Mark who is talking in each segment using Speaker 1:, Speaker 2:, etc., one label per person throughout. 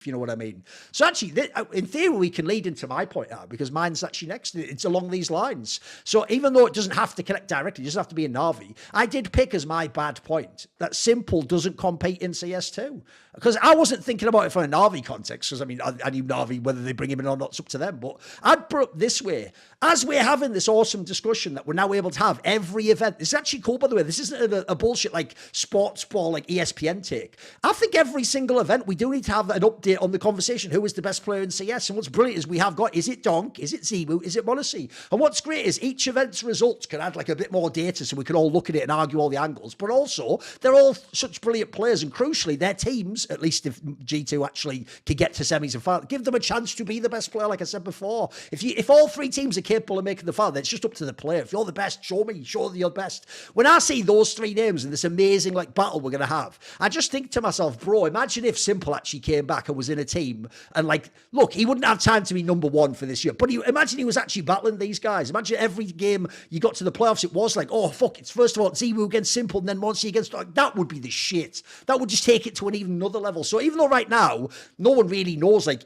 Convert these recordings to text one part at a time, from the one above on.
Speaker 1: if you know what I mean. So actually, in theory, we can lead into my point now, because mine's actually next. It's along these lines. So even though it doesn't have to connect directly, it doesn't have to be a Na'Vi, I did pick as my bad point that s1mple doesn't compete in CS2. Because I wasn't thinking about it from a Na'Vi context, because I mean, I knew Na'Vi, whether they bring him in or not, it's up to them. But I'd put it this way. As we're having this awesome discussion that we're now able to have every event, this is actually cool, by the way. This isn't a bullshit like sports ball, like ESPN take. I think every single event, we do need to have an update on the conversation. Who is the best player in CS? And what's brilliant is we have got, is it Donk? Is it z1mple? Is it Monacy? And what's great is each event's results can add like a bit more data so we can all look at it and argue all the angles. But also, they're all such brilliant players. And crucially, their teams, at least if G2 actually can get to semis and final, give them a chance to be the best player, like I said before. If all three teams are capable of making the final, then it's just up to the player. If you're the best, show me, show that you're the best. When I see those three names in this amazing like battle we're going to have, I just think to myself, bro, imagine if s1mple actually came back and was in a team and like, look, he wouldn't have time to be number one for this year, but imagine he was actually battling these guys. Imagine every game you got to the playoffs, it was like, oh, fuck, it's first of all z1mple against s1mple and then Monty against, like, that would be the shit. That would just take it to an even another level. So even though right now, no one really knows, like,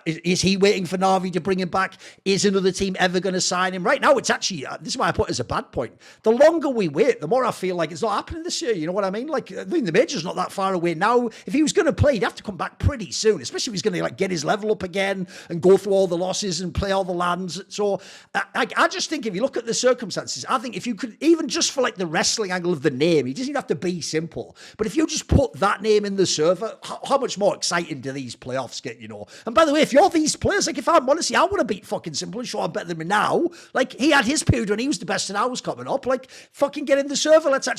Speaker 1: is he waiting for Na'Vi to bring him back? Is another team ever going to sign him? Right now, it's actually, this is why I put it as a bad point. The longer we wait, the more I feel like it's not happening this year. You know what I mean? Like, I mean, the major's not that far away now. If he was going to play, he'd have to come back pretty soon, especially if he's going to like get his level up again and go through all the losses and play all the lands. So I just think if you look at the circumstances, I think if you could, even just for like the wrestling angle of the name, he doesn't even have to be s1mple. But if you just put that name in the server, how much more exciting do these playoffs get, you know? And by the way, if you're these players, like if I'm Monacy, I want to beat fucking s1mple and show I'm better than him now. Like he had his period when he was the best and I was coming up. Like fucking get in the server. Let's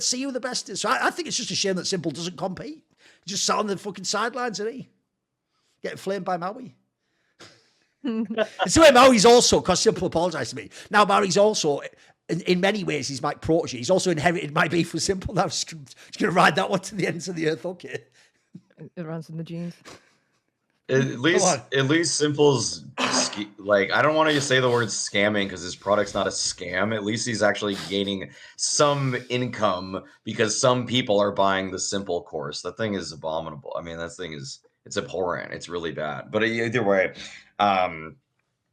Speaker 1: see who the best is. So I think it's just a shame that s1mple doesn't compete. He just sat on the fucking sidelines, isn't he? Getting flamed by Maui. It's the way Maui's also, because s1mple apologised to me. Now Maui's also, in many ways, he's my protege. He's also inherited my beef with s1mple. Now I'm just going to ride that one to the ends of the earth. Okay.
Speaker 2: It runs in the genes.
Speaker 3: At least s1mple's like, I don't want to say the word scamming because his product's not a scam. At least he's actually gaining some income because some people are buying the s1mple course. That thing is abominable. I mean, that thing is, it's abhorrent. It's really bad. But either way,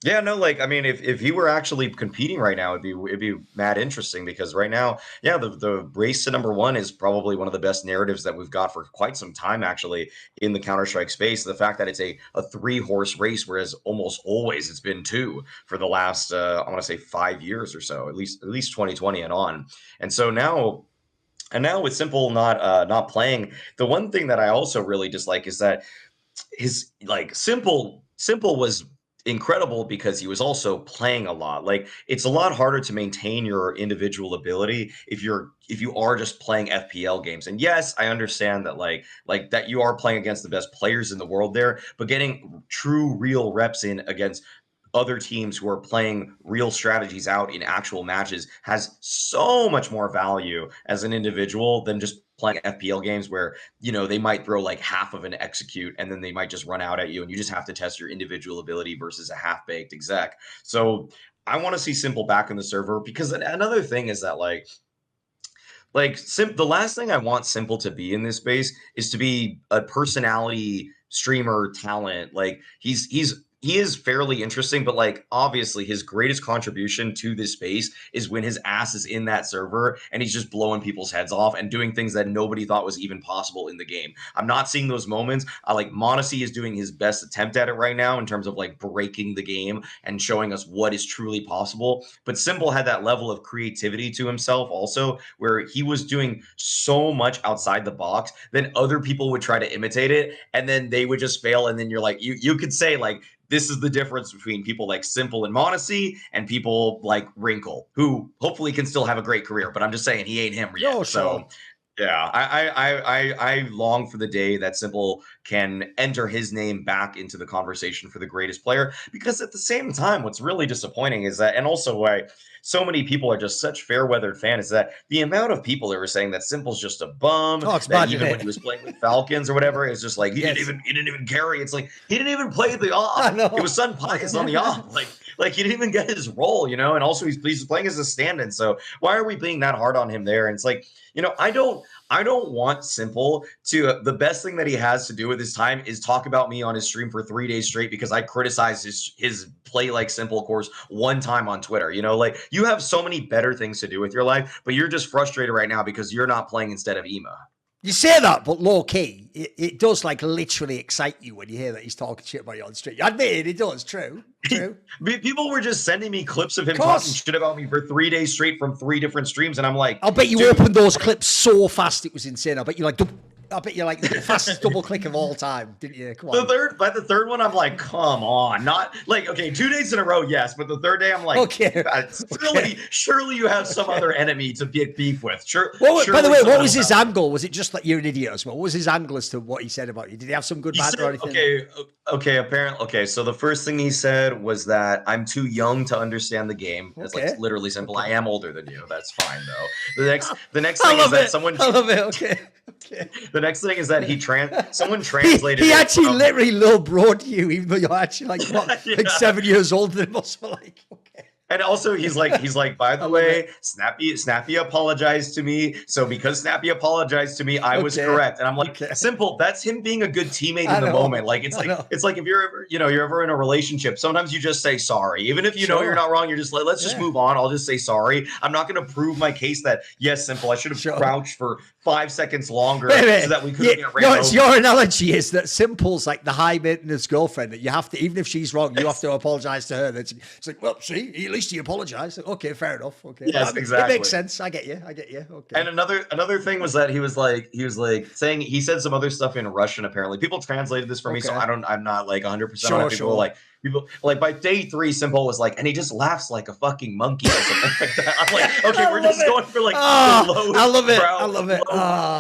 Speaker 3: yeah, no, like, I mean, if he were actually competing right now, it'd be mad interesting because right now, yeah, the race to #1 is probably one of the best narratives that we've got for quite some time, actually, in the Counter-Strike space. The fact that it's a 3-horse race, whereas almost always it's been 2 for the last, I want to say 5 years or so, at least 2020 and on. And so now, with s1mple not playing, the one thing that I also really dislike is that his like s1mple was incredible because he was also playing a lot. Like it's a lot harder to maintain your individual ability if you are just playing FPL games. And yes, I understand that like that you are playing against the best players in the world there, but getting true real reps in against other teams who are playing real strategies out in actual matches has so much more value as an individual than just playing FPL games where, you know, they might throw like half of an execute and then they might just run out at you and you just have to test your individual ability versus a half-baked exec. So I want to see s1mple back in the server because another thing is that the last thing I want s1mple to be in this space is to be a personality streamer talent. Like he is fairly interesting, but like obviously his greatest contribution to this space is when his ass is in that server and he's just blowing people's heads off and doing things that nobody thought was even possible in the game. I'm not seeing those moments. Like Monacy is doing his best attempt at it right now in terms of like breaking the game and showing us what is truly possible. But s1mple had that level of creativity to himself also, where he was doing so much outside the box, then other people would try to imitate it and then they would just fail. And then you're like, you could say like, this is the difference between people like s1mple and Monacy and people like Wrinkle, who hopefully can still have a great career. But I'm just saying he ain't him yet.
Speaker 1: Oh,
Speaker 3: so yeah, I long for the day that s1mple can enter his name back into the conversation for the greatest player. Because at the same time, what's really disappointing is that, and also why so many people are just such fair-weathered fans, is that the amount of people that were saying that s1mple's just a bum,
Speaker 1: it's
Speaker 3: that even when he was playing with Falcons or whatever, it's just like he didn't even carry. It's like he didn't even play the off. It was s1mple on the off. Like he didn't even get his role, you know. And also he's playing as a stand-in. So why are we being that hard on him there? And it's like, You know, I don't want s1mple to. The best thing that he has to do with his time is talk about me on his stream for 3 days straight because I criticized his play like s1mple course one time on Twitter. You know, like you have so many better things to do with your life, but you're just frustrated right now because you're not playing instead of Ema.
Speaker 1: You say that, but low key, it does like literally excite you when you hear that he's talking shit about you on stream. I admit it does. True.
Speaker 3: People were just sending me clips of him talking shit about me for 3 days straight from 3 different streams, and I'm like,
Speaker 1: I'll bet you opened those clips so fast it was insane. I bet you like the fastest double click of all time, didn't you? Come on.
Speaker 3: By the third one, I'm like, come on, not like okay, 2 days in a row, yes, but the third day, I'm like,
Speaker 1: okay,
Speaker 3: surely you have some other enemy to get beef with. Sure.
Speaker 1: By the way, what was his angle? Was it just like you're an idiot as well? What was his angle as to what he said about you? Did he have some good banter or anything?
Speaker 3: Okay. So the first thing he said was that I'm too young to understand the game. It's like literally s1mple. I am older than you. That's fine though. The next thing is that someone.
Speaker 1: I love it. Okay.
Speaker 3: The next thing is that someone translated.
Speaker 1: He actually literally low broad you, even though you're actually like what, like 7 years older than us. Like, okay.
Speaker 3: And also he's like, by the way, Snappy apologized to me. So because Snappy apologized to me, I was correct. And I'm like, s1mple, that's him being a good teammate in the moment. Like it's like if you're ever in a relationship, sometimes you just say sorry. Even if you know you're not wrong, you're just like, let's just move on. I'll just say sorry. I'm not gonna prove my case that yes, s1mple, I should have crouched for 5 seconds longer so that we couldn't get ran over.
Speaker 1: Your analogy is that s1mple's like the high maintenance girlfriend that you have to, even if she's wrong, you have to apologize to her. It's like, well, see, at least you apologize. Okay, fair enough. Okay,
Speaker 3: yes, exactly.
Speaker 1: It makes sense. I get you. Okay.
Speaker 3: And another thing was that he was like saying he said some other stuff in Russian. Apparently, people translated this for me, so I'm not like 100% on it. People like by day 3, s1mple was like, and he just laughs like a fucking monkey or something like that. I'm like, okay, we're just going for like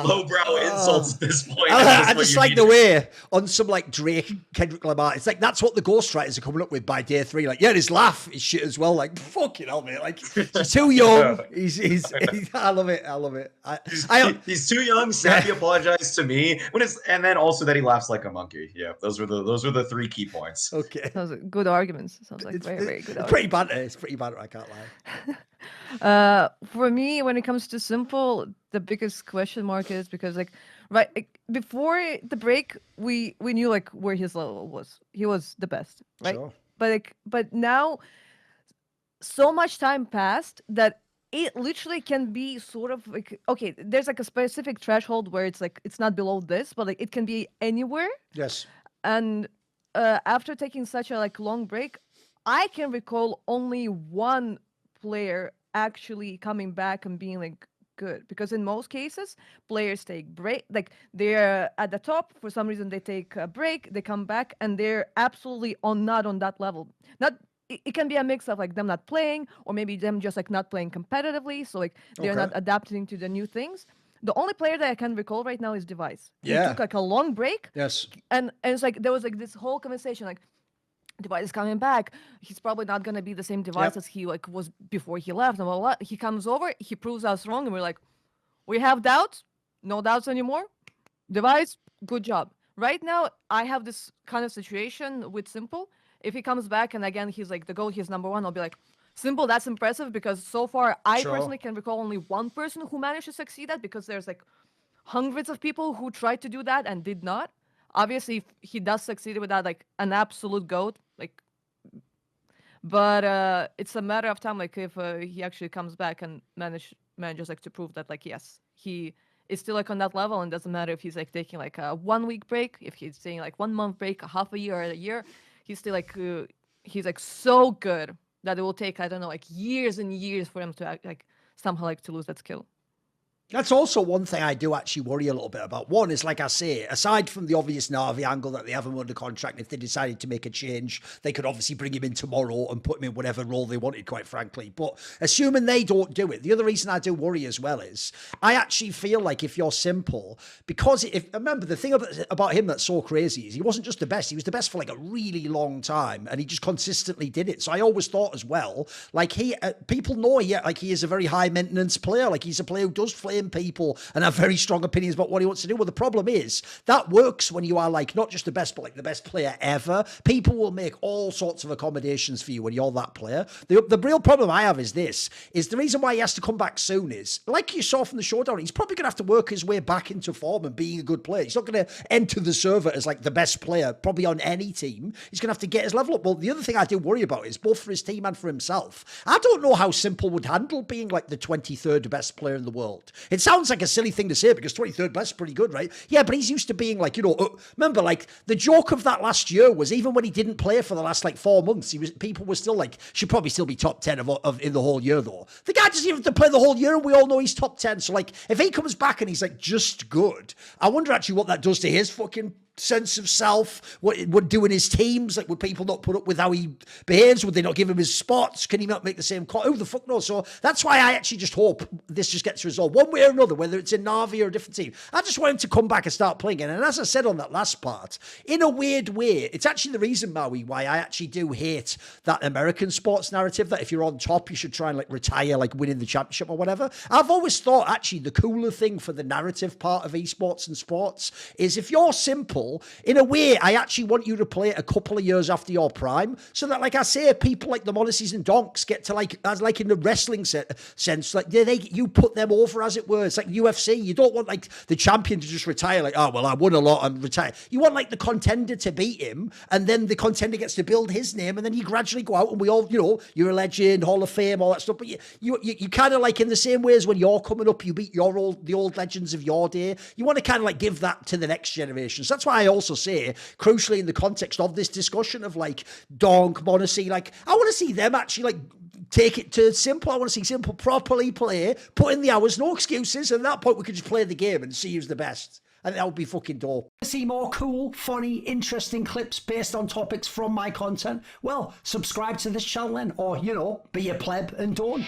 Speaker 3: lowbrow insults at this point.
Speaker 1: I just like the way on some like Drake, Kendrick Lamar, it's like that's what the ghostwriters are coming up with by day 3. Like, his laugh is shit as well. Like, fucking hell, mate. Like, he's too young. He's I love it.
Speaker 3: He's too young. Snappy apologized to me and then also that he laughs like a monkey. Yeah, those were the 3 key points.
Speaker 1: Okay.
Speaker 2: Good arguments. Sounds like very, very good arguments.
Speaker 1: It's pretty banter, I can't lie.
Speaker 2: For me, when it comes to s1mple, the biggest question mark is because before the break, we knew like where his level was. He was the best, right?
Speaker 1: Sure.
Speaker 2: But now so much time passed that it literally can be sort of like, okay, there's like a specific threshold where it's like it's not below this, but like it can be anywhere.
Speaker 1: Yes.
Speaker 2: And after taking such a like long break, I can recall only one player actually coming back and being like good, because in most cases players take break, like they're at the top for some reason, they take a break, they come back and they're absolutely not on that level. It can be a mix of like them not playing or maybe them just like not playing competitively, so like they're not adapting to the new things. The only player that I can recall right now is Device. He took like a long break.
Speaker 1: Yes.
Speaker 2: And it's like there was like this whole conversation like Device is coming back. He's probably not gonna be the same Device as he like was before he left. And blah, blah, blah. He comes over, he proves us wrong, and we're like, we have doubts, no doubts anymore. Device, good job. Right now, I have this kind of situation with s1mple. If he comes back and again he's like the GOAT, he's #1, I'll be like, s1mple, that's impressive, because so far I personally can recall only one person who managed to succeed at, because there's like hundreds of people who tried to do that and did not. Obviously, if he does succeed with that, like an absolute GOAT, like, but it's a matter of time, like if he actually comes back and manages like to prove that like yes, he is still like on that level, and doesn't matter if he's like taking like a 1 week break, if he's taking like 1 month break, a half a year or a year, he's still like he's like so good that it will take, I don't know, like years and years for him to act, like somehow like to lose that skill.
Speaker 1: That's also one thing I do actually worry a little bit about. One is, like I say, aside from the obvious Na'Vi angle that they have him under contract, and if they decided to make a change, they could obviously bring him in tomorrow and put him in whatever role they wanted, quite frankly. But assuming they don't do it, the other reason I do worry as well is I actually feel like if you're s1mple, because remember, the thing about him that's so crazy is he wasn't just the best, he was the best for like a really long time, and he just consistently did it. So I always thought as well, like people know he is a very high maintenance player, like he's a player who does play blame people and have very strong opinions about what he wants to do. Well, the problem is that works when you are like not just the best, but like the best player ever. People will make all sorts of accommodations for you when you're that player. The real problem I have is this, is the reason why he has to come back soon is, like you saw from the showdown, he's probably going to have to work his way back into form and being a good player. He's not going to enter the server as like the best player, probably on any team. He's going to have to get his level up. Well, the other thing I do worry about is both for his team and for himself. I don't know how s1mple would handle being like the 23rd best player in the world. It sounds like a silly thing to say because 23rd best is pretty good, right? Yeah, but he's used to being like, remember, like the joke of that last year was even when he didn't play for the last like 4 months, people were still like, should probably still be top 10 of in the whole year though. The guy doesn't even have to play the whole year and we all know he's top 10. So like, if he comes back and he's like just good, I wonder actually what that does to his fucking sense of self, what it would do in his teams. Like, would people not put up with how he behaves? Would they not give him his spots? Can he not make the same call? Who the fuck knows? So that's why I actually just hope this just gets resolved one way or another, whether it's in Na'Vi or a different team. I just want him to come back and start playing again. And as I said on that last part, in a weird way, it's actually the reason, Maui, why I actually do hate that American sports narrative that if you're on top, you should try and like retire, like winning the championship or whatever. I've always thought actually the cooler thing for the narrative part of esports and sports is if you're s1mple, in a way, I actually want you to play a couple of years after your prime so that, like I say, people like the Monacies and Donks get to like, as like in the wrestling sense, like you put them over, as it were. It's like UFC. You don't want like the champion to just retire like, oh, well, I won a lot and retire. You want like the contender to beat him and then the contender gets to build his name and then you gradually go out and we all, you're a legend, Hall of Fame, all that stuff. But you kind of like in the same way as when you're coming up, you beat the old legends of your day. You want to kind of like give that to the next generation. So that's why I also say, crucially in the context of this discussion of like Donk, Monacy, like I want to see them actually like take it to s1mple. I want to see s1mple properly play, put in the hours, no excuses. And at that point, we could just play the game and see who's the best. And that would be fucking dope. See more cool, funny, interesting clips based on topics from my content? Well, subscribe to this channel then, or, be a pleb and don't.